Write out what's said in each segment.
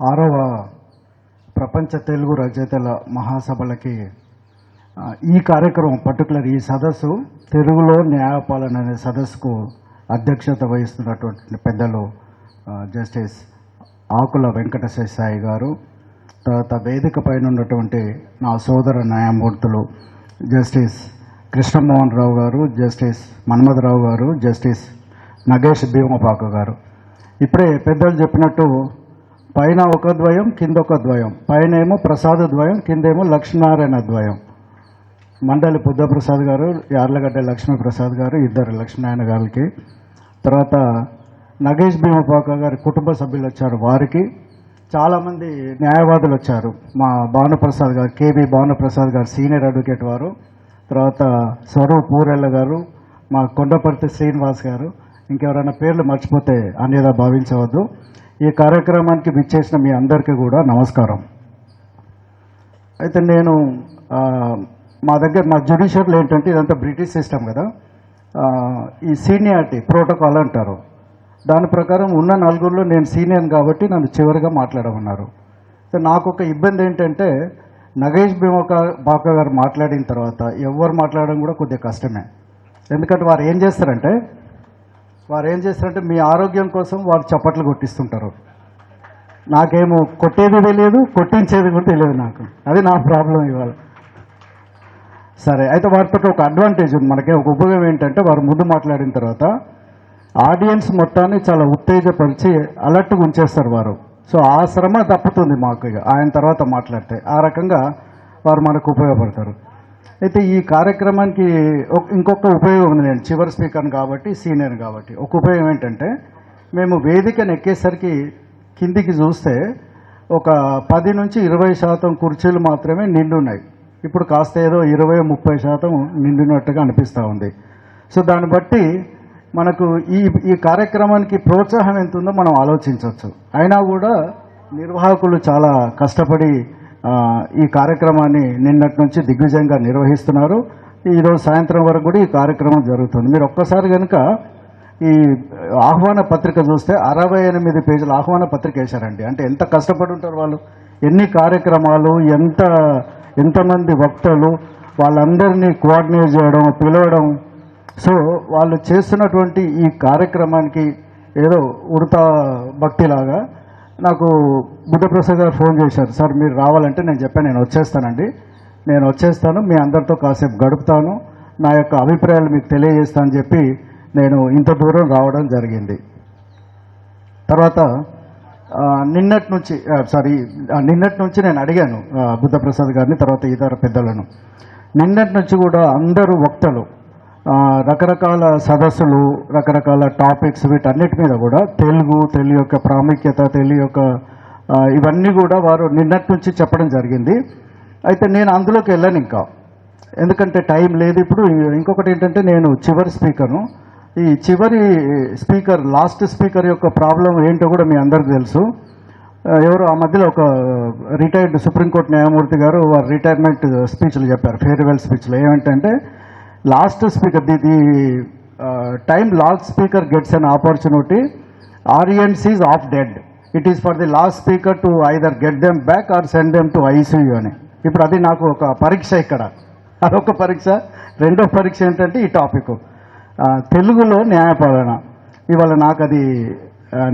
6వ ప్రపంచ తెలుగు రచయితల మహాసభలకి ఈ కార్యక్రమం పర్టికులర్ ఈ సదస్సు తెలుగులో న్యాయపాలన అనే సదస్సుకు అధ్యక్షత వహిస్తున్నటువంటి పెద్దలు జస్టిస్ ఆకుల వెంకటేశ్వర గారు, తర్వాత వేదిక పైన ఉన్నటువంటి నా సోదర న్యాయమూర్తులు జస్టిస్ కృష్ణమోహన్ రావు గారు, జస్టిస్ మన్మథరావు గారు, జస్టిస్ నగేష్ భీమపాక గారు. ఇప్పుడే పెద్దలు చెప్పినట్టు పైన ఒక ద్వయం, కింద ఒక ద్వయం. పైన ఏమో ప్రసాద ద్వయం, కిందేమో లక్ష్మీనారాయణ ద్వయం. మండలి బుద్ధప్రసాద్ గారు, యార్లగడ్డ లక్ష్మీప్రసాద్ గారు, ఇద్దరు లక్ష్మీనారాయణ గారికి. తర్వాత నగేష్ భీమపాక గారి కుటుంబ సభ్యులు వచ్చారు, వారికి. చాలామంది న్యాయవాదులు వచ్చారు. మా భానుప్రసాద్ గారు, కేబీ భానుప్రసాద్ గారు సీనియర్ అడ్వకేట్ వారు. తర్వాత స్వరూప్ పూరెల్ల గారు, మా కొండపర్తి శ్రీనివాస్ గారు. ఇంకెవరైనా పేర్లు మర్చిపోతే అన్యదా భావించవద్దు. ఈ కార్యక్రమానికి విచ్చేసిన మీ అందరికీ కూడా నమస్కారం. అయితే నేను మా జ్యుడిషియర్లో ఏంటంటే ఇదంతా బ్రిటిష్ సిస్టమ్ కదా, ఈ సీనియారిటీ ప్రోటోకాల్ అంటారు. దాని ప్రకారం ఉన్న నలుగురిలో నేను సీనియర్ కాబట్టి నన్ను చివరిగా మాట్లాడమన్నారు. నాకు ఒక ఇబ్బంది ఏంటంటే నగేష్ భీమపాక గారు మాట్లాడిన తర్వాత ఎవరు మాట్లాడడం కూడా కొద్దిగా కష్టమే. ఎందుకంటే వారు ఏం చేస్తారంటే మీ ఆరోగ్యం కోసం వారు చప్పట్లు కొట్టిస్తుంటారు. నాకేమో కొట్టేది తెలియదు, కొట్టించేది కూడా తెలియదు నాకు. అది నా ప్రాబ్లం ఇవాళ. సరే, అయితే వారితో ఒక అడ్వాంటేజ్ ఉంది మనకి. ఒక ఉపయోగం ఏంటంటే వారు ముందు మాట్లాడిన తర్వాత ఆడియన్స్ మొత్తాన్ని చాలా ఉత్తేజపరిచి అలర్ట్గా ఉంచేస్తారు వారు. సో ఆ శ్రమ తప్పుతుంది మాకు ఇక ఆయన తర్వాత మాట్లాడితే. ఆ రకంగా వారు మనకు ఉపయోగపడతారు. అయితే ఈ కార్యక్రమానికి ఇంకొక ఉపయోగం ఉంది. నేను చివరి స్పీకర్ని కాబట్టి, సీనియర్ కాబట్టి. ఒక ఉపయోగం ఏంటంటే మేము వేదికను ఎక్కేసరికి కిందికి చూస్తే ఒక 10 నుంచి 20% కుర్చీలు మాత్రమే నిండున్నాయి. ఇప్పుడు కాస్త ఏదో 20-30% నిండినట్టుగా అనిపిస్తూ ఉంది. సో దాన్ని బట్టి మనకు ఈ కార్యక్రమానికి ప్రోత్సాహం ఎంత ఉందో మనం ఆలోచించవచ్చు. అయినా కూడా నిర్వాహకులు చాలా కష్టపడి ఈ కార్యక్రమాన్ని నిన్నటి నుంచి దిగ్విజయంగా నిర్వహిస్తున్నారు. ఈరోజు సాయంత్రం వరకు కూడా ఈ కార్యక్రమం జరుగుతుంది. మీరు ఒక్కసారి కనుక ఈ ఆహ్వాన పత్రిక చూస్తే 68 పేజీల ఆహ్వాన పత్రిక వేశారండి. అంటే ఎంత కష్టపడి ఉంటారు వాళ్ళు, ఎన్ని కార్యక్రమాలు, ఎంతమంది వక్తలు, వాళ్ళందరినీ కోఆర్డినేట్ చేయడం, పిలవడం. సో వాళ్ళు చేస్తున్నటువంటి ఈ కార్యక్రమానికి ఏదో ఉడతా భక్తిలాగా నాకు బుద్ధప్రసాద్ గారు ఫోన్ చేశారు. సార్ మీరు రావాలంటే నేను చెప్పాను, నేను వచ్చేస్తాను, మీ అందరితో కాసేపు గడుపుతాను, నా యొక్క అభిప్రాయాలు మీకు తెలియజేస్తానని చెప్పి నేను ఇంత దూరం రావడం జరిగింది. తర్వాత నిన్నటి నుంచి నేను అడిగాను బుద్ధప్రసాద్ గారిని, తర్వాత ఇతర పెద్దలను. నిన్నటి నుంచి కూడా అందరూ వక్తలు రకరకాల సదస్సులు, రకరకాల టాపిక్స్, వీటన్నిటి మీద కూడా తెలుగు యొక్క ప్రాముఖ్యత, తెలుగు యొక్క ఇవన్నీ కూడా వారు నిన్నటి నుంచి చెప్పడం జరిగింది. అయితే నేను అందులోకి వెళ్ళాను ఇంకా, ఎందుకంటే టైం లేదు ఇప్పుడు. ఇంకొకటి ఏంటంటే నేను చివరి స్పీకర్ను. ఈ చివరి స్పీకర్, లాస్ట్ స్పీకర్ యొక్క ప్రాబ్లం ఏంటో కూడా మీ అందరికీ తెలుసు. ఎవరు ఆ మధ్యలో ఒక రిటైర్డ్ సుప్రీంకోర్టు న్యాయమూర్తి గారు వారు రిటైర్మెంట్ స్పీచ్లు చెప్పారు, ఫేర్వెల్ స్పీచ్లు. ఏమంటే last speaker the time last speaker gets an opportunity, audience is of dead, it is for the last speaker to either get them back or send them to ICU అని. ఇప్పుడు అది నాకు ఒక పరీక్ష ఇక్కడ, అదొక పరీక్ష. రెండో పరీక్ష ఏంటంటే ఈ టాపిక్ తెలుగులో న్యాయపాలన. ఇవాళ నాకు అది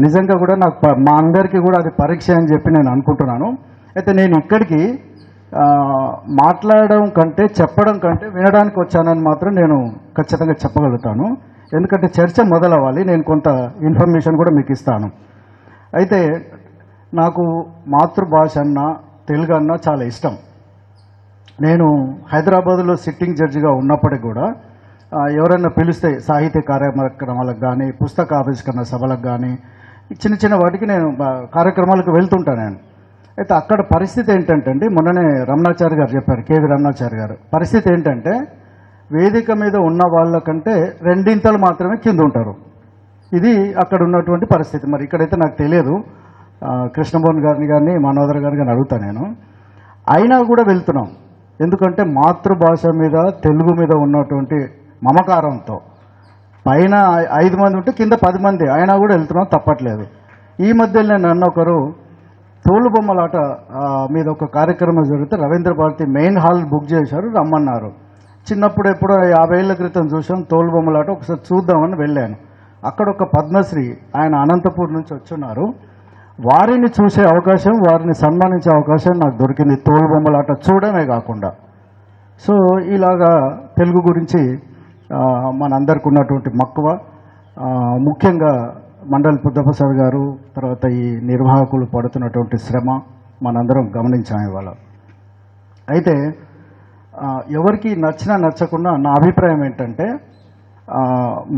నిజంగా కూడా నాకు మా అందరికీ కూడా అది పరీక్ష అని చెప్పి నేను అనుకుంటున్నాను. అయితే నేను ఇక్కడికి మాట్లాడడం కంటే, చెప్పడం కంటే వినడానికి వచ్చానని మాత్రం నేను ఖచ్చితంగా చెప్పగలుగుతాను. ఎందుకంటే చర్చ మొదలవ్వాలి, నేను కొంత ఇన్ఫర్మేషన్ కూడా మీకు ఇస్తాను. అయితే నాకు మాతృభాష అన్నా తెలుగు అన్నా చాలా ఇష్టం. నేను హైదరాబాద్లో సిట్టింగ్ జడ్జిగా ఉన్నప్పటికీ కూడా ఎవరైనా పిలిస్తే సాహిత్య కార్యక్రమాలకు కానీ, పుస్తక ఆవిష్కరణ సభలకు కానీ, చిన్న వాటికి నేను కార్యక్రమాలకు వెళ్తుంటాను నేను. అయితే అక్కడ పరిస్థితి ఏంటంటే మొన్ననే రమణాచారి గారు చెప్పారు, కేవీ రమణాచారి గారు. పరిస్థితి ఏంటంటే వేదిక మీద ఉన్న వాళ్ళకంటే 2 మాత్రమే కింద ఉంటారు. ఇది అక్కడ ఉన్నటువంటి పరిస్థితి. మరి ఇక్కడైతే నాకు తెలియదు. కృష్ణమోహన్ గారిని కానీ మనోదర్ గారిని కానీ అడుగుతా నేను. అయినా కూడా వెళ్తున్నాం, ఎందుకంటే మాతృభాష మీద, తెలుగు మీద ఉన్నటువంటి మమకారంతో. పైన 5 మంది ఉంటే కింద 10 మంది, అయినా కూడా వెళ్తున్నాం, తప్పట్లేదు. ఈ మధ్యలో నన్ను ఒకరు తోలుబొమ్మలాట మీద ఒక కార్యక్రమం జరిగితే Ravindra Bharati main hall book చేశారు, రమ్మన్నారు. చిన్నప్పుడు ఎప్పుడో 50 ఏళ్ల క్రితం చూసాం తోలుబొమ్మలాట, ఒకసారి చూద్దామని వెళ్ళాను. అక్కడ ఒక పద్మశ్రీ, ఆయన అనంతపూర్ నుంచి వచ్చున్నారు. వారిని చూసే అవకాశం, వారిని సన్మానించే అవకాశం నాకు దొరికింది తోలుబొమ్మలాట చూడమే కాకుండా. సో ఇలాగా తెలుగు గురించి మనందరికి ఉన్నటువంటి మక్కువ, ముఖ్యంగా మండలి బుద్ధప్రసాద్ గారు, తర్వాత ఈ నిర్వాహకులు పడుతున్నటువంటి శ్రమ మనందరం గమనించాం ఇవాళ. అయితే ఎవరికి నచ్చినా నచ్చకుండా నా అభిప్రాయం ఏంటంటే,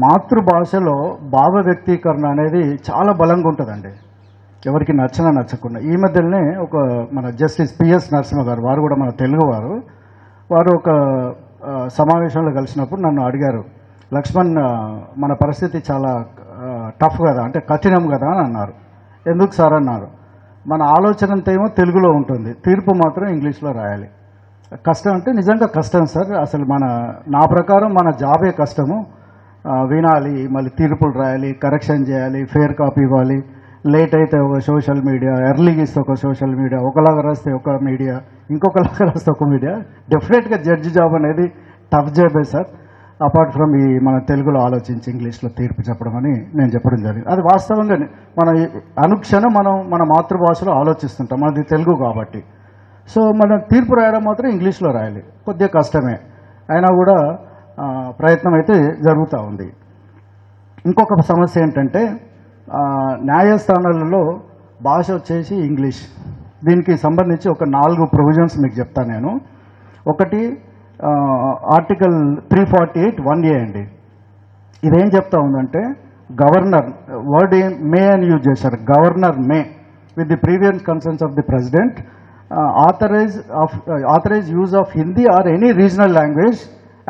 మాతృభాషలో భావ వ్యక్తీకరణ అనేది చాలా బలంగా ఉంటుందండి, ఎవరికి నచ్చినా నచ్చకుండా. ఈ మధ్యలోనే ఒక మన జస్టిస్ పిఎస్ నరసింహ గారు, వారు కూడా మన తెలుగువారు, వారు ఒక సమావేశంలో కలిసినప్పుడు నన్ను అడిగారు, లక్ష్మణ్ మన పరిస్థితి చాలా టఫ్ కదా, అంటే కఠినం కదా అని అన్నారు. ఎందుకు సార్ అన్నారు. మన ఆలోచన అంతా ఏమో తెలుగులో ఉంటుంది, తీర్పు మాత్రం ఇంగ్లీష్లో రాయాలి. కష్టం అంటే నిజంగా కష్టం సార్, అసలు నా ప్రకారం మన జాబే కష్టము. వినాలి, మళ్ళీ తీర్పులు రాయాలి, కరెక్షన్ చేయాలి, ఫేర్ కాపీ ఇవ్వాలి, లేట్ అయితే ఒక సోషల్ మీడియా, ఎర్లీగా ఇస్తే ఒక సోషల్ మీడియా, ఒకలాగా రాస్తే ఒక మీడియా, ఇంకొకలాగా రాస్తే ఒక మీడియా. డెఫినెట్గా జడ్జి జాబ్ అనేది టఫ్ జాబే సార్, అపార్ట్ ఫ్రమ్ ఈ మన తెలుగులో ఆలోచించి ఇంగ్లీష్లో తీర్పు చెప్పడం అని నేను చెప్పడం జరిగింది. అది వాస్తవంగా మన అనుక్షణం మన మాతృభాషలో ఆలోచిస్తుంటాం, మనది తెలుగు కాబట్టి. సో మనం తీర్పు రాయడం మాత్రం ఇంగ్లీష్లో రాయాలి, కొద్దిగా కష్టమే, అయినా కూడా ప్రయత్నం అయితే జరుగుతూ ఉంది. ఇంకొక సమస్య ఏంటంటే, న్యాయస్థానాలలో భాష వచ్చేసి ఇంగ్లీష్. దీనికి సంబంధించి ఒక 4 ప్రొవిజన్స్ మీకు చెప్తాను నేను. ఒకటి ఆర్టికల్ 348 1A అండి. ఇదేం చెప్తా ఉందంటే, గవర్నర్, వర్డ్ మే అని యూజ్ చేశారు, governor may with the previous concerns of the president authorize use of Hindi or any regional language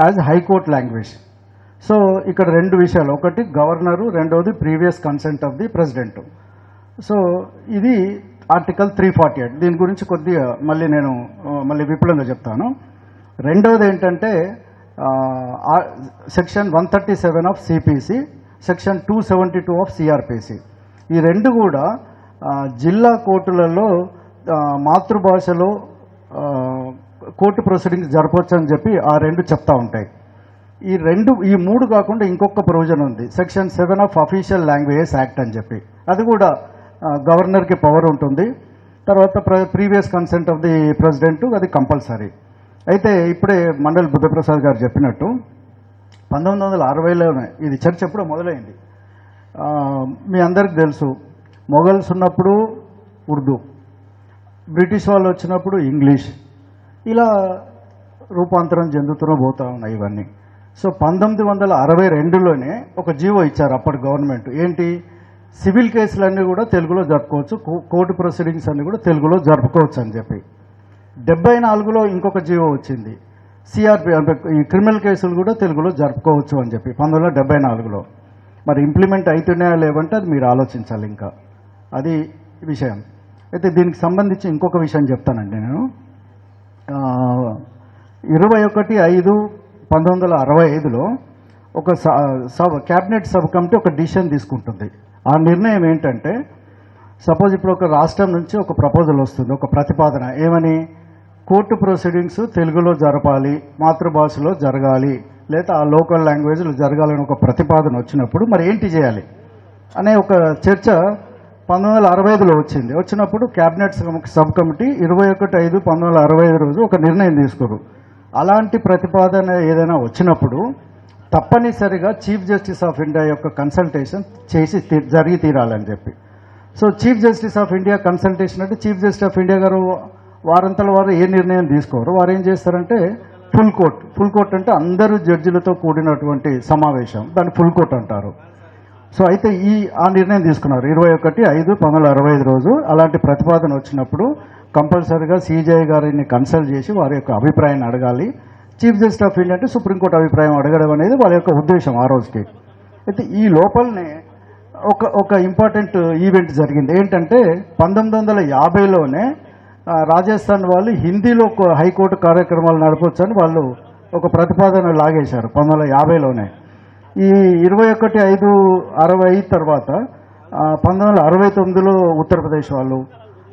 as high court language. So ఇక్కడ 2 విషయాలు, ఒకటి గవర్నరు, రెండవది previous consent of the president. So ఇది ఆర్టికల్ 348. దీని గురించి కొద్దిగా మళ్ళీ విపులంగా చెప్తాను. రెండవది ఏంటంటే section 137 of CPC, section 272 of CrPC. ఈ 2 కూడా జిల్లా కోర్టులలో మాతృభాషలో కోర్టు ప్రొసీడింగ్స్ జరపవచ్చు అని చెప్పి ఆ 2 చెప్తా ఉంటాయి. ఈ 3 కాకుండా ఇంకొక ప్రొవిజన్ ఉంది, section 7 of official languages act అని చెప్పి. అది కూడా గవర్నర్కి పవర్ ఉంటుంది. తర్వాత previous consent of the president, అది కంపల్సరీ. అయితే ఇప్పుడే మండలి బుద్ధప్రసాద్ గారు చెప్పినట్టు 1960లోనే ఇది చర్చ ఎప్పుడో మొదలైంది. మీ అందరికి తెలుసు, మొఘల్స్ ఉన్నప్పుడు ఉర్దూ, బ్రిటిష్ వాళ్ళు వచ్చినప్పుడు ఇంగ్లీష్, ఇలా రూపాంతరం చెందుతూనే పోతూ ఉన్నాయి ఇవన్నీ. సో 1962లోనే ఒక జీవో ఇచ్చారు అప్పటి గవర్నమెంట్, ఏంటి, సివిల్ కేసులన్నీ కూడా తెలుగులో జరుపుకోవచ్చు, కోర్టు ప్రొసీడింగ్స్ అన్నీ కూడా తెలుగులో జరుపుకోవచ్చు అని చెప్పి. 74లో ఇంకొక జీవో వచ్చింది, సిఆర్పి అంటే ఈ క్రిమినల్ కేసులు కూడా తెలుగులో జరుపుకోవచ్చు అని చెప్పి 1974లో. మరి ఇంప్లిమెంట్ అవుతున్నాయా లేవంటే అది మీరు ఆలోచించాలి, ఇంకా అది విషయం. అయితే దీనికి సంబంధించి ఇంకొక విషయం చెప్తానండి నేను. 21/5/1965లో ఒక క్యాబినెట్ సబ్ కమిటీ ఒక డిసిషన్ తీసుకుంటుంది. ఆ నిర్ణయం ఏంటంటే, సపోజ్ ఇప్పుడు ఒక రాష్ట్రం నుంచి ఒక ప్రపోజల్ వస్తుంది, ఒక ప్రతిపాదన, ఏమని, కోర్టు ప్రొసీడింగ్స్ తెలుగులో జరపాలి, మాతృభాషలో జరగాలి, లేదా ఆ లోకల్ లాంగ్వేజ్లో జరగాలని ఒక ప్రతిపాదన వచ్చినప్పుడు మరి ఏంటి చేయాలి అనే ఒక చర్చ 1965లో వచ్చినప్పుడు క్యాబినెట్ సబ్ కమిటీ 21/5/1965 రోజు ఒక నిర్ణయం తీసుకున్నారు. అలాంటి ప్రతిపాదన ఏదైనా వచ్చినప్పుడు తప్పనిసరిగా చీఫ్ జస్టిస్ ఆఫ్ ఇండియా యొక్క కన్సల్టేషన్ చేసి జరిగి తీరాలని చెప్పి. So chief justice of India consultation అంటే, చీఫ్ జస్టిస్ ఆఫ్ ఇండియా గారు వారంతల వారు ఏ నిర్ణయం తీసుకోరు, వారు ఏం చేస్తారంటే ఫుల్ కోర్ట్ అంటే అందరూ జడ్జిలతో కూడినటువంటి సమావేశం, దాన్ని ఫుల్ కోర్ట్ అంటారు. సో అయితే ఆ నిర్ణయం తీసుకున్నారు 21/5/1965 రోజు. అలాంటి ప్రతిపాదన వచ్చినప్పుడు కంపల్సరీగా సిజేఐ గారిని కన్సల్ట్ చేసి వారి యొక్క అభిప్రాయాన్ని అడగాలి. చీఫ్ జస్టిస్ ఆఫ్ ఇండియా అంటే సుప్రీంకోర్టు అభిప్రాయం అడగడం అనేది వాళ్ళ యొక్క ఉద్దేశం ఆ రోజుకి. అయితే ఈ లోపలనే ఒక ఇంపార్టెంట్ ఈవెంట్ జరిగింది. ఏంటంటే 1950లోనే రాజస్థాన్ వాళ్ళు హిందీలో హైకోర్టు కార్యక్రమాలు నడపొచ్చని వాళ్ళు ఒక ప్రతిపాదన లాగేశారు 1950లోనే. ఈ 21/5/60 తర్వాత 1969లో ఉత్తరప్రదేశ్ వాళ్ళు,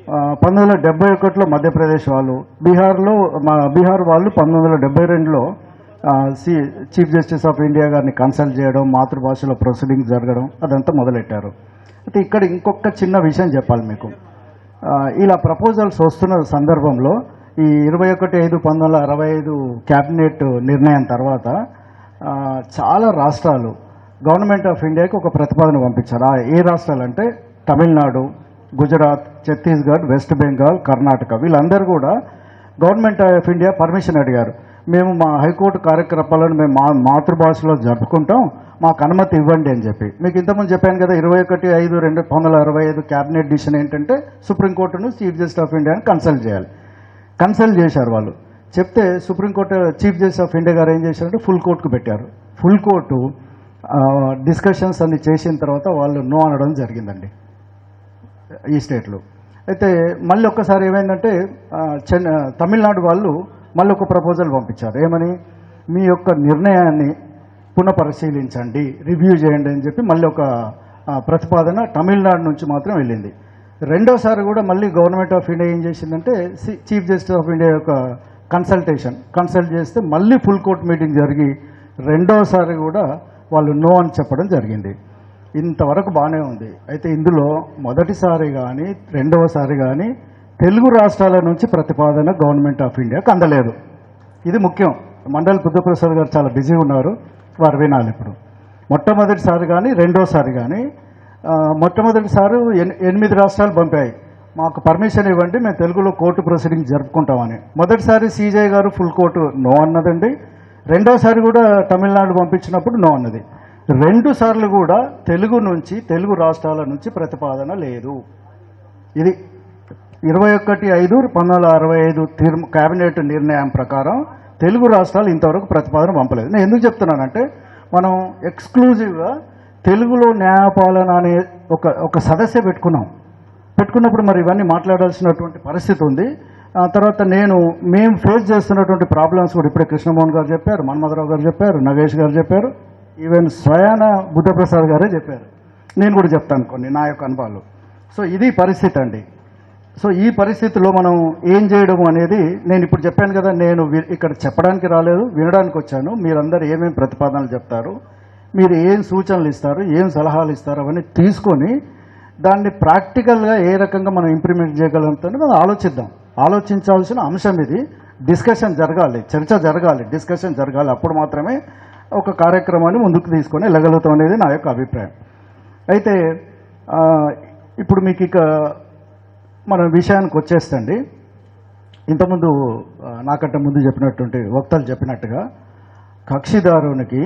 1971లో మధ్యప్రదేశ్ వాళ్ళు, బీహార్ వాళ్ళు 1972లో చీఫ్ జస్టిస్ ఆఫ్ ఇండియా గారిని కన్సల్ట్ చేయడం, మాతృభాషలో ప్రొసీడింగ్స్ జరగడం అదంతా మొదలెట్టారు. అయితే ఇక్కడ ఇంకొక చిన్న విషయం చెప్పాలి మీకు. ఇలా ప్రపోజల్స్ వస్తున్న సందర్భంలో ఈ 21/5/1965 క్యాబినెట్ నిర్ణయం తర్వాత చాలా రాష్ట్రాలు గవర్నమెంట్ ఆఫ్ ఇండియాకి ఒక ప్రతిపాదన పంపించారు. ఏ రాష్ట్రాలు అంటే తమిళనాడు, గుజరాత్, ఛత్తీస్గఢ్, వెస్ట్ బెంగాల్, కర్ణాటక, వీళ్ళందరూ కూడా గవర్నమెంట్ ఆఫ్ ఇండియా పర్మిషన్ అడిగారు. మేము మా హైకోర్టు కార్యక్రమాలను మేము మాతృభాషలో జరుపుకుంటాం, మాకు అనుమతి ఇవ్వండి అని చెప్పి. మీకు ఇంతకుముందు చెప్పాను కదా, 21/5/1965 క్యాబినెట్ డిసిషన్ ఏంటంటే సుప్రీంకోర్టును చీఫ్ జస్టిస్ ఆఫ్ ఇండియాని కన్సల్ట్ చేయాలి. కన్సల్ట్ చేశారు వాళ్ళు. చెప్తే supreme court chief justice of India గారు ఏం చేశారంటే ఫుల్ కోర్టుకు పెట్టారు. ఫుల్ కోర్టు డిస్కషన్స్ అన్ని చేసిన తర్వాత వాళ్ళు నో అనడం జరిగిందండి ఈ స్టేట్లో. అయితే మళ్ళీ ఒక్కసారి ఏమైందంటే తమిళనాడు వాళ్ళు మళ్ళీ ఒక ప్రపోజల్ పంపించారు. ఏమని, మీ యొక్క నిర్ణయాన్ని పునఃపరిశీలించండి, రివ్యూ చేయండి అని చెప్పి మళ్ళీ ఒక ప్రతిపాదన తమిళనాడు నుంచి మాత్రం వెళ్ళింది. రెండోసారి కూడా మళ్ళీ గవర్నమెంట్ ఆఫ్ ఇండియా ఏం చేసిందంటే చీఫ్ జస్టిస్ ఆఫ్ ఇండియా యొక్క కన్సల్ట్ చేస్తే మళ్ళీ ఫుల్ కోర్ట్ మీటింగ్ జరిగి రెండోసారి కూడా వాళ్ళు నో అని చెప్పడం జరిగింది. ఇంతవరకు బాగానే ఉంది. అయితే ఇందులో మొదటిసారి కానీ రెండవసారి కానీ తెలుగు రాష్ట్రాల నుంచి ప్రతిపాదన గవర్నమెంట్ ఆఫ్ ఇండియాకి అందలేదు. ఇది ముఖ్యం. మండలి బుద్ధప్రసాద్ గారు చాలా బిజీగా ఉన్నారు, వారు వినాలి. ఇప్పుడు మొట్టమొదటిసారి కానీ రెండోసారి కానీ మొట్టమొదటిసారి 8 రాష్ట్రాలు పంపాయి, మాకు పర్మిషన్ ఇవ్వండి, మేము తెలుగులో కోర్టు ప్రొసీడింగ్ జరుపుకుంటామని. మొదటిసారి సీజే గారు ఫుల్ కోర్టు నో అన్నదండి. రెండోసారి కూడా తమిళనాడు పంపించినప్పుడు నో అన్నది. 2 సార్లు కూడా తెలుగు రాష్ట్రాల నుంచి ప్రతిపాదన లేదు. ఇది 21/5/1965 క్యాబినెట్ నిర్ణయం ప్రకారం తెలుగు రాష్ట్రాలు ఇంతవరకు ప్రతిపాదన పంపలేదు. నేను ఎందుకు చెప్తున్నానంటే మనం ఎక్స్క్లూజివ్గా తెలుగులో న్యాయపాలన అనే ఒక సదస్సే పెట్టుకున్నప్పుడు మరి ఇవన్నీ మాట్లాడాల్సినటువంటి పరిస్థితి ఉంది. తర్వాత మేము ఫేస్ చేస్తున్నటువంటి ప్రాబ్లమ్స్ కూడా ఇప్పుడే కృష్ణమోహన్ గారు చెప్పారు, మన్మథరావు గారు చెప్పారు, నగేష్ గారు చెప్పారు, ఈవెన్ స్వయాన బుద్ధప్రసాద్ గారే చెప్పారు. నేను కూడా చెప్తాను కొన్ని నా యొక్క అనుభవాలు. సో ఇది పరిస్థితి అండి. సో ఈ పరిస్థితిలో మనం ఏం చేయడం అనేది నేను ఇప్పుడు చెప్పాను కదా, నేను ఇక్కడ చెప్పడానికి రాలేదు, వినడానికి వచ్చాను. మీరందరూ ఏమేమి ప్రతిపాదనలు చెప్తారు, మీరు ఏం సూచనలు ఇస్తారు, ఏం సలహాలు ఇస్తారు, అవన్నీ తీసుకొని దాన్ని ప్రాక్టికల్గా ఏ రకంగా మనం ఇంప్లిమెంట్ చేయగలుగుతామో మనం ఆలోచించాల్సిన అంశం ఇది. డిస్కషన్ జరగాలి, చర్చ జరగాలి, డిస్కషన్ జరగాలి. అప్పుడు మాత్రమే ఒక కార్యక్రమాన్ని ముందుకు తీసుకొని వెళ్ళగలుగుతాం అనేది నా యొక్క అభిప్రాయం. అయితే ఇప్పుడు మీకు ఇక మన విషయానికి వచ్చేస్తండి. ఇంతకుముందు నాకంటే ముందు చెప్పినటువంటి వక్తలు చెప్పినట్టుగా కక్షిదారునికి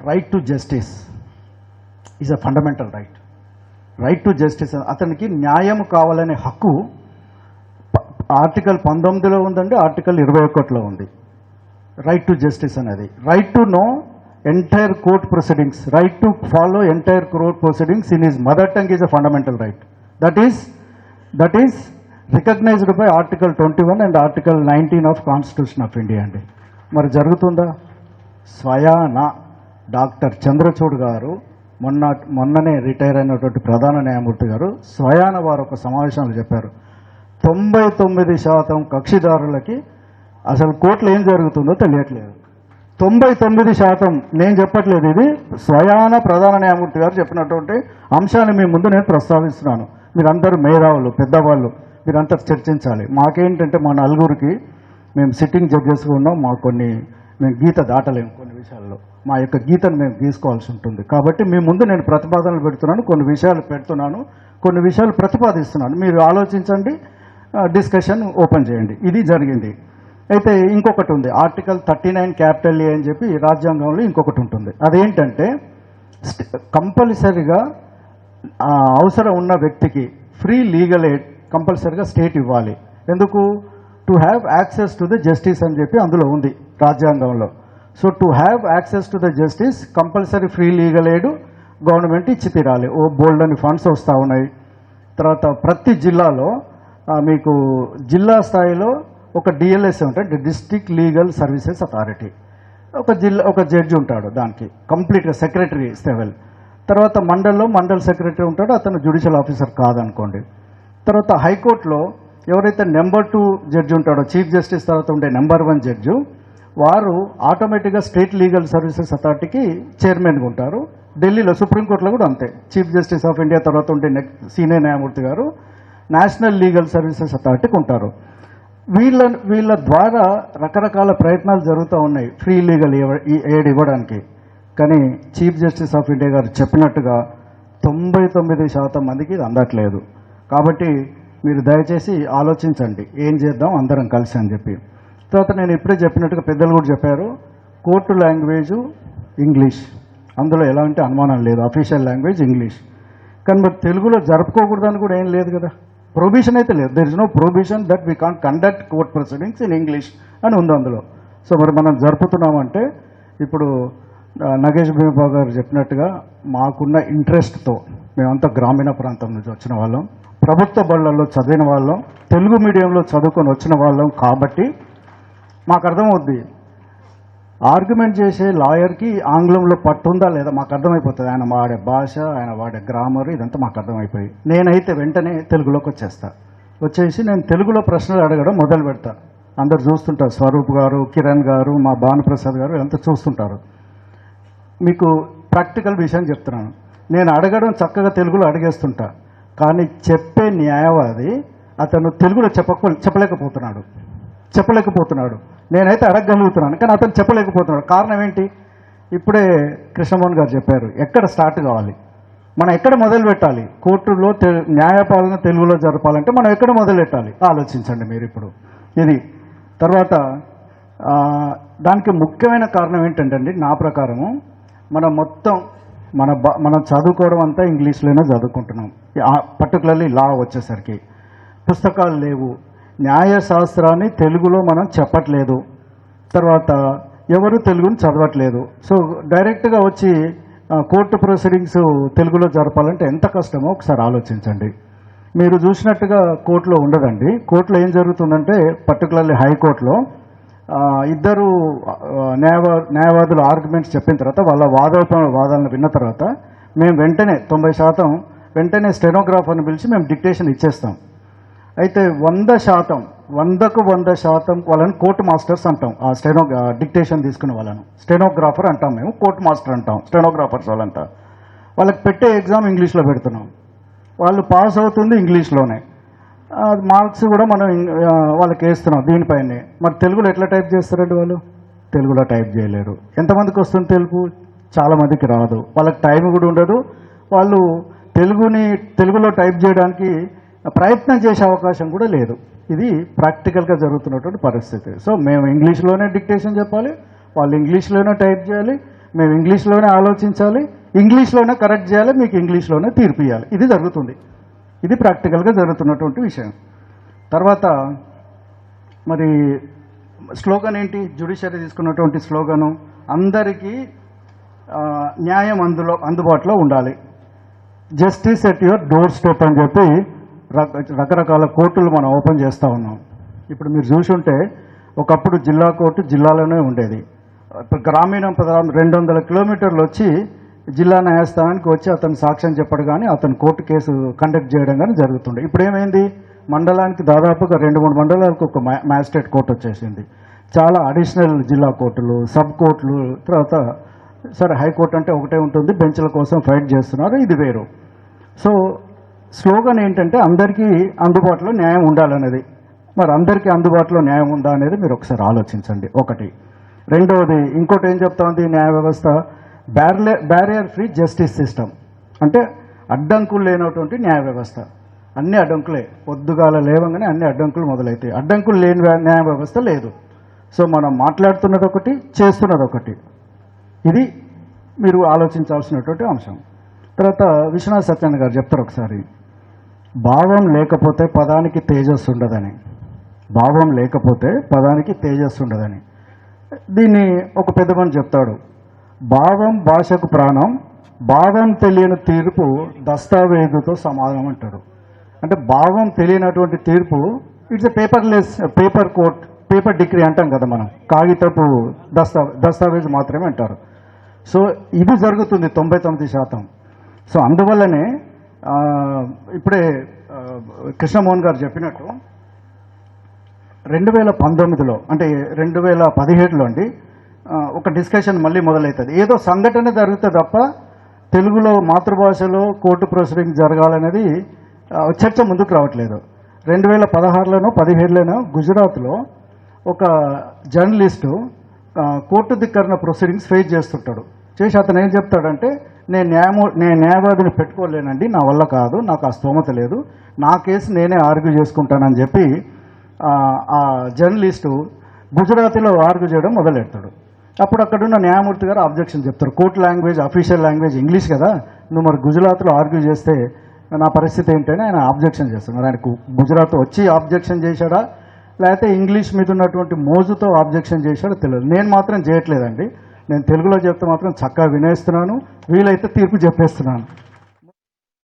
right to justice is a fundamental right to justice. అతనికి న్యాయం కావాలనే హక్కు ఆర్టికల్ 19లో ఉందండి, ఆర్టికల్ 21లో ఉంది. రైట్ టు జస్టిస్ అనేది, right to know entire court proceedings, right to follow entire court proceedings in his mother tongue is a fundamental right. That is recognized by article 21 and article 19 of constitution of India అండి. మరి జరుగుతుందా? స్వయాన doctor Chandrachud గారు మొన్ననే retire అయినటువంటి ప్రధాన న్యాయమూర్తి గారు స్వయాన వారు ఒక సమావేశంలో చెప్పారు, 99% కక్షిదారులకి అసలు కోర్టులో ఏం జరుగుతుందో తెలియట్లేదు. 99%, నేను చెప్పట్లేదు, ఇది స్వయాన ప్రధాన న్యాయమూర్తి గారు చెప్పినటువంటి అంశాన్ని మీ ముందు నేను ప్రస్తావిస్తున్నాను. మీరందరూ మేధావులు, పెద్దవాళ్ళు, మీరంతా చర్చించాలి. మాకేంటంటే మా నలుగురికి మేము సిట్టింగ్ జడ్జెస్గా ఉన్నాం, మేము గీత దాటలేము కొన్ని విషయాల్లో, మా యొక్క గీతను మేము గీసుకోవాల్సి ఉంటుంది. కాబట్టి మీ ముందు నేను ప్రతిపాదనలు పెడుతున్నాను, కొన్ని విషయాలు పెడుతున్నాను, కొన్ని విషయాలు ప్రతిపాదిస్తున్నాను. మీరు ఆలోచించండి, డిస్కషన్ ఓపెన్ చేయండి. ఇది జరిగింది. అయితే ఇంకొకటి ఉంది, ఆర్టికల్ 39 అని చెప్పి రాజ్యాంగంలో ఇంకొకటి ఉంటుంది. అదేంటంటే కంపల్సరిగా అవసరం ఉన్న వ్యక్తికి ఫ్రీ లీగల్ ఎయిడ్ కంపల్సరిగా స్టేట్ ఇవ్వాలి. ఎందుకు? To have access to the justice అని చెప్పి అందులో ఉంది రాజ్యాంగంలో. So to have access to the justice compulsory free legal aid government ఇచ్చి తీరాలి. బోల్డ్ అని ఫండ్స్ వస్తూ ఉన్నాయి. తర్వాత ప్రతి జిల్లాలో మీకు జిల్లా స్థాయిలో ఒక డిఎల్ఎస్ ఉంటుంది, డిస్ట్రిక్ట్ లీగల్ సర్వీసెస్ అథారిటీ. ఒక జడ్జి ఉంటాడు, దానికి కంప్లీట్గా సెక్రటరీ లెవెల్. తర్వాత మండల్ సెక్రటరీ ఉంటాడు, అతను జ్యుడిషియల్ ఆఫీసర్ కాదనుకోండి. తర్వాత హైకోర్టులో ఎవరైతే నెంబర్ 2 జడ్జి ఉంటాడో, చీఫ్ జస్టిస్ తర్వాత ఉండే నెంబర్ 1 జడ్జి, వారు ఆటోమేటిక్గా స్టేట్ లీగల్ సర్వీసెస్ అథారిటీకి చైర్మన్గా ఉంటారు. ఢిల్లీలో సుప్రీంకోర్టులో కూడా అంతే, చీఫ్ జస్టిస్ ఆఫ్ ఇండియా తర్వాత ఉండే సీనియర్ న్యాయమూర్తి గారు నేషనల్ లీగల్ సర్వీసెస్ అథారిటీకి ఉంటారు. వీళ్ళ ద్వారా రకరకాల ప్రయత్నాలు జరుగుతూ ఉన్నాయి ఫ్రీ లీగల్ ఎయిడ్ ఇవ్వడానికి. కానీ చీఫ్ జస్టిస్ ఆఫ్ ఇండియా గారు చెప్పినట్టుగా 99% మందికి ఇది అందట్లేదు. కాబట్టి మీరు దయచేసి ఆలోచించండి, ఏం చేద్దాం అందరం కలిసి అని చెప్పి. తర్వాత నేను ఇప్పుడే చెప్పినట్టుగా పెద్దలు కూడా చెప్పారు, కోర్టు లాంగ్వేజు ఇంగ్లీష్, అందులో ఎలాంటి అనుమానం లేదు, అఫీషియల్ లాంగ్వేజ్ ఇంగ్లీష్. కానీ మరి తెలుగులో జరుపుకోకూడదని కూడా ఏం లేదు కదా, ప్రొహిబిషన్ అయితే లేదు. There is no prohibition that we can't conduct court proceedings in English అని ఉంది అందులో. సో మరి మనం జరుపుతున్నామంటే ఇప్పుడు నగేష్ భీమబాబు గారు చెప్పినట్టుగా మాకున్న ఇంట్రెస్ట్తో, మేమంతా గ్రామీణ ప్రాంతం నుంచి వచ్చిన వాళ్ళం, ప్రభుత్వ బళ్ళల్లో చదివిన వాళ్ళం, తెలుగు మీడియంలో చదువుకొని వచ్చిన వాళ్ళం. కాబట్టి మాకు అర్థమవుద్ది, ఆర్గ్యుమెంట్ చేసే లాయర్కి ఆంగ్లంలో పట్టుందా లేదా మాకు అర్థమైపోతుంది. ఆయన వాడే భాష, ఆయన వాడే గ్రామర్, ఇదంతా మాకు అర్థమైపోయి నేనైతే వెంటనే తెలుగులోకి వచ్చేసి నేను తెలుగులో ప్రశ్నలు అడగడం మొదలు పెడతా. అందరు చూస్తుంటారు, స్వరూప్ గారు, కిరణ్ గారు, మా భానుప్రసాద్ గారు ఇదంతా చూస్తుంటారు. మీకు ప్రాక్టికల్ విషయం చెప్తున్నాను, నేను అడగడం చక్కగా తెలుగులో అడిగేస్తుంటా, కానీ చెప్పే న్యాయవాది అతను తెలుగులో చెప్పలేకపోతున్నాడు. నేనైతే అడగగలుగుతున్నాను, కానీ అతను చెప్పలేకపోతున్నాడు. కారణం ఏంటి? ఇప్పుడే కృష్ణమోహన్ గారు చెప్పారు, ఎక్కడ స్టార్ట్ కావాలి, మనం ఎక్కడ మొదలు పెట్టాలి. కోర్టులో న్యాయపాలన తెలుగులో జరపాలంటే మనం ఎక్కడ మొదలు పెట్టాలి ఆలోచించండి మీరు ఇప్పుడు. ఇది తర్వాత దానికి ముఖ్యమైన కారణం ఏంటంటే అండి, నా ప్రకారము మనం మొత్తం మనం చదువుకోవడం అంతా ఇంగ్లీష్లోనే చదువుకుంటున్నాం. పర్టికులర్లీ లా వచ్చేసరికి పుస్తకాలు లేవు, న్యాయశాస్త్రాన్ని తెలుగులో మనం చెప్పట్లేదు, తర్వాత ఎవరు తెలుగుని చదవట్లేదు. సో డైరెక్ట్గా వచ్చి కోర్టు ప్రొసీడింగ్స్ తెలుగులో జరపాలంటే ఎంత కష్టమో ఒకసారి ఆలోచించండి. మీరు చూసినట్టుగా కోర్టులో ఉండదండి. కోర్టులో ఏం జరుగుతుందంటే, పర్టికులర్లీ హైకోర్టులో ఇద్దరు న్యాయవాదులు ఆర్గ్యుమెంట్స్ చెప్పిన తర్వాత వాళ్ళ వాదాలను విన్న తర్వాత మేము వెంటనే 90% వెంటనే స్టెనోగ్రాఫర్ని పిలిచి మేము డిక్టేషన్ ఇచ్చేస్తాం. అయితే 100% వాళ్ళని కోర్టు మాస్టర్స్ అంటాం. ఆ డిక్టేషన్ తీసుకునే వాళ్ళను స్టెనోగ్రాఫర్ అంటాం, మేము కోర్టు మాస్టర్ అంటాం. స్టెనోగ్రాఫర్స్ వాళ్ళంతా వాళ్ళకి పెట్టే ఎగ్జామ్ ఇంగ్లీష్లో పెడుతున్నాం, వాళ్ళు పాస్ అవుతుంది ఇంగ్లీష్లోనే, మార్క్స్ కూడా మనం వాళ్ళకి వేస్తున్నాం దీనిపైనే. మరి తెలుగులో ఎట్లా టైప్ చేస్తారండి వాళ్ళు? తెలుగులో టైప్ చేయలేరు. ఎంతమందికి వస్తుంది తెలుగు? చాలామందికి రాదు, వాళ్ళకి టైం కూడా ఉండదు, వాళ్ళు తెలుగులో టైప్ చేయడానికి ప్రయత్నం చేసే అవకాశం కూడా లేదు. ఇది ప్రాక్టికల్గా జరుగుతున్నటువంటి పరిస్థితి. సో మేము ఇంగ్లీష్లోనే డిక్టేషన్ చెప్పాలి, వాళ్ళు ఇంగ్లీష్లోనే టైప్ చేయాలి, మేము ఇంగ్లీష్లోనే ఆలోచించాలి, ఇంగ్లీష్లోనే కరెక్ట్ చేయాలి, మీకు ఇంగ్లీష్లోనే తీర్పు ఇవ్వాలి. ఇది జరుగుతుంది. ఇది ప్రాక్టికల్గా జరుగుతున్నటువంటి విషయం. తర్వాత మరి స్లోగన్ ఏంటి? జ్యుడిషియరీ తీసుకున్నటువంటి స్లోగను అందరికీ న్యాయం అందుబాటులో ఉండాలి, justice at your door step అని చెప్పి రకరకాల కోర్టులు మనం ఓపెన్ చేస్తూ ఉన్నాం. ఇప్పుడు మీరు చూసుంటే ఒకప్పుడు జిల్లా కోర్టు జిల్లాలోనే ఉండేది. గ్రామీణ 200 కిలోమీటర్లు వచ్చి జిల్లా న్యాయస్థానానికి వచ్చి అతను సాక్ష్యం చెప్పడం కానీ అతను కోర్టు కేసు కండక్ట్ చేయడం కానీ జరుగుతుండే. ఇప్పుడు ఏమైంది? మండలానికి దాదాపుగా 2-3 మండలాలకు ఒక మ్యాజిస్ట్రేట్ కోర్టు వచ్చేసింది. చాలా అడిషనల్ జిల్లా కోర్టులు, సబ్ కోర్టులు, తర్వాత సరే హైకోర్టు అంటే ఒకటే ఉంటుంది, బెంచ్ల కోసం ఫైట్ చేస్తున్నారు, ఇది వేరు. సో స్లోగన్ ఏంటంటే అందరికీ అందుబాటులో న్యాయం ఉండాలనేది. మరి అందరికీ అందుబాటులో న్యాయం ఉందా అనేది మీరు ఒకసారి ఆలోచించండి. ఒకటి. రెండవది, ఇంకోటి ఏం చెప్తా ఉంది న్యాయ వ్యవస్థ? బ్యారియర్ ఫ్రీ జస్టిస్ సిస్టమ్, అంటే అడ్డంకులు లేనటువంటి న్యాయ వ్యవస్థ. అన్ని అడ్డంకులే, పొద్దుగాల లేవగానే అన్ని అడ్డంకులు మొదలవుతాయి. అడ్డంకులు లేని న్యాయ వ్యవస్థ లేదు. సో మనం మాట్లాడుతున్నది ఒకటి, చేస్తున్నది ఒకటి. ఇది మీరు ఆలోచించాల్సినటువంటి అంశం. తర్వాత విశ్వనాథ్ సత్యనారాయణ గారు చెప్తారు ఒకసారి, భావం లేకపోతే పదానికి తేజస్సు ఉండదని. భావం లేకపోతే పదానికి తేజస్సు ఉండదని. దీన్ని ఒక పెద్ద మనిషి చెప్తాడు, భావం భాషకు ప్రాణం, భావం తెలియని తీర్పు దస్తావేజుతో సమానం అంటాడు. అంటే భావం తెలియనటువంటి తీర్పు it's a paper court, paper degree అంటాం కదా మనం, కాగితపు దస్తావేజ్ మాత్రమే అంటారు. సో ఇది జరుగుతుంది 99%. సో అందువల్లనే ఇప్పుడే కృష్ణమోహన్ గారు చెప్పినట్టు 2019లో అంటే 2017లో అండి ఒక డిస్కషన్ మళ్ళీ మొదలవుతుంది. ఏదో సంఘటన జరుగుతుంది తప్ప తెలుగులో మాతృభాషలో కోర్టు ప్రొసీడింగ్ జరగాలనేది చర్చ ముందుకు రావట్లేదు. 2016లోనో 17లోనో గుజరాత్లో ఒక జర్నలిస్టు కోర్టు ధిక్కరణ ప్రొసీడింగ్స్ ఫేస్ చేస్తుంటాడు. చేసి అతను ఏం చెప్తాడంటే, నేను న్యాయవాదిని పెట్టుకోలేనండి, నా వల్ల కాదు, నాకు ఆ స్తోమత లేదు, నా కేసు నేనే ఆర్గ్యూ చేసుకుంటానని చెప్పి ఆ జర్నలిస్టు గుజరాతీలో ఆర్గ్యూ చేయడం మొదలెడతాడు. అప్పుడు అక్కడున్న న్యాయమూర్తి గారు ఆబ్జెక్షన్ చెప్తారు. Court language, official language English కదా, నువ్వు మరి గుజరాత్లో ఆర్గ్యూ చేస్తే నా పరిస్థితి ఏంటని ఆయన ఆబ్జెక్షన్ చేస్తాడు. మరి ఆయనకు గుజరాత్ వచ్చి ఆబ్జెక్షన్ చేశాడా లేకపోతే ఇంగ్లీష్ మీద ఉన్నటువంటి మోజుతో ఆబ్జెక్షన్ చేశాడో తెలియదు. నేను మాత్రం చేయట్లేదండి, నేను తెలుగులో చెప్తే మాత్రం చక్కగా వినేస్తున్నాను, వీలైతే తీర్పు చెప్పేస్తున్నాను.